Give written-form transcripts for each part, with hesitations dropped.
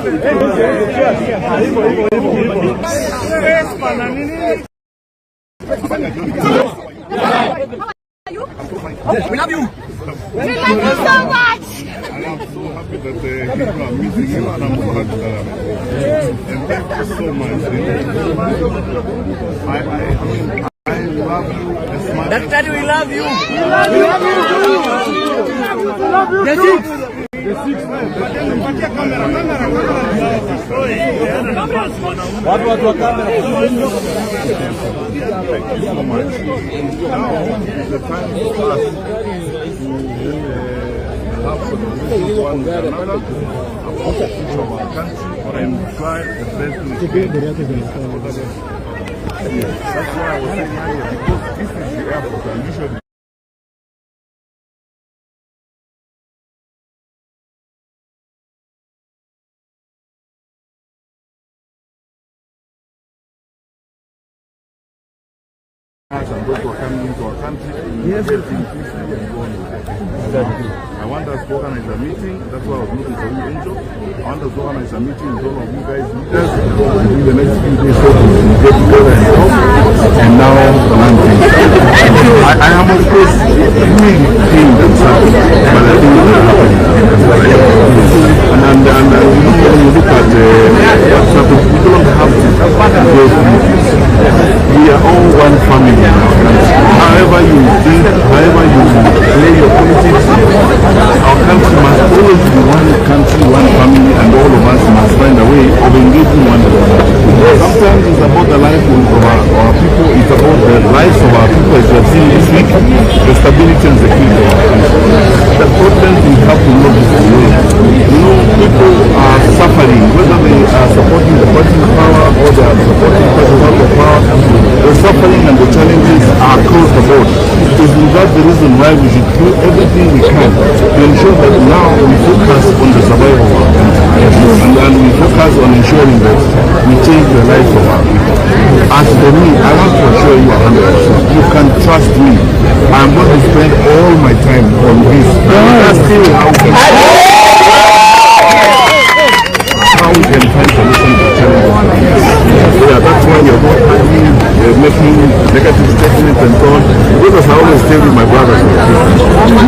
We love you. We love you so much. And I'm so happy that you are meeting him, and I'm so happy that I'm and thank you so much. I love you as much. Daddy, we love you. We love you. We love you. That's it. The six men. What camera? Thank you so much. Now the time is us to have conversations one with another about the future of our country, and try the best to make it. That's why I was saying earlier, because this is the airport, and usually and those who are coming into our country, yes. I want us to organize a meeting. That's why I was looking for you, Angel. I want us to organize a meeting with all of you guys leaders in the next few days so we get together and talk. And now, one thing. I am, of course, doing things themselves, but I think it's happening. That's what I am doing. And when you look at what's happening, we don't have to go through this. We are all one family in our country. However you think, however you play your politics, our country must always be one country, one family, and all of us must find a way of engaging one another. Sometimes it's about the life of our people, it's about the lives of our people, as you have seen this week, the stability and security of our country. The problem we have to know this way. You know, people are suffering, whether they are supporting the party in power or they are supporting the party out of power. The suffering and the challenges are across the board. Is that the reason why we should do everything we can to ensure that now we focus on the survival of our country and we focus on ensuring that we change the lives of our people. As for me, I want to assure you 100%. You can trust me. I am going to spend all my time on this. How we can find solutions to challenges. Yeah, that's why you're not making negative statements and so on. Because I always tell you, my brothers,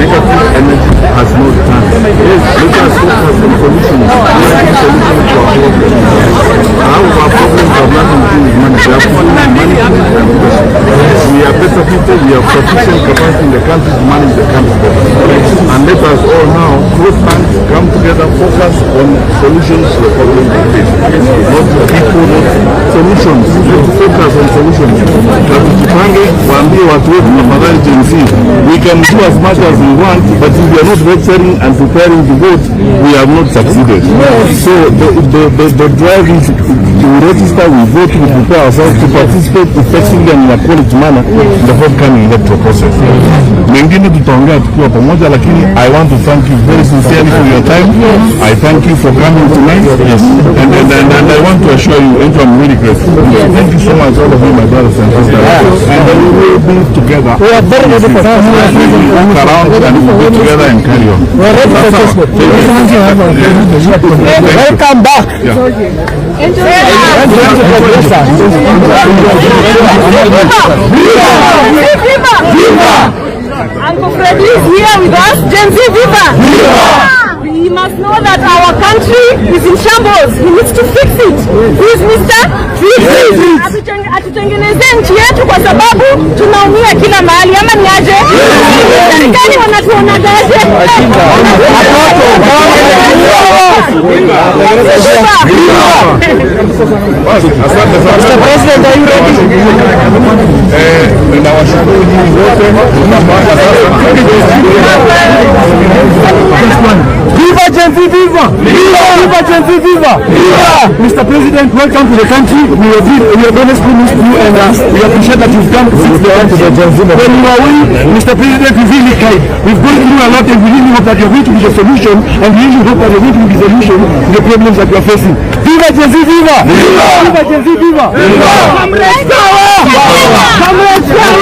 negative energy has no chance. Yes, let us focus on solutions. Solutions to our problems. Our problems have nothing to do with money. They have to do with management and leadership. We are better people. We have sufficient capacity in the country to manage the country better. And let us all now, close hands, come together, focus on solutions to the problems we face. Not people, not solutions. Let's focus on solutions. We can do as much as we want, but if we are not registering and preparing to vote, we have not succeeded. So the drive is to register, we vote, we prepare ourselves to participate effectively and in a quality manner in the forthcoming electoral process. Mengine tutaongea tukiwa pamoja, lakini I want to thank you very sincerely for your time. I thank you for coming tonight. Yes. And I want to assure you, I'm really grateful. Thank you so much, all of you, my brothers and sisters. And we will be together. We are very ready for that. Walk around and we'll be together and carry on. We are ready for Christmas. Welcome back. Uncle Freddy is here with us. Gen Z, viva! We must know that our country is in shambles. He needs to fix it. Who is Mr. Fix it. Atutengeneze nchi yetu kwa sababu tunaumia kila mahali. Ama ni aje? Serikali wanatuona aje? Mr. President, are you ready? Ninawashukuru nyinyi wote. Viva Gen Z, viva! Viva Gen Z, viva! Mr. President, welcome to the country. We have always promised you and we appreciate that you've come to fix the country. When you are away, Mr. President, we really kind. We've gone through a lot and we really hope that you're going to be the solution, and we really hope that you're going to be the solution to the problems that we are facing. Viva Gen Z, viva! Viva Gen Z, viva! Comrades power! Comrades power!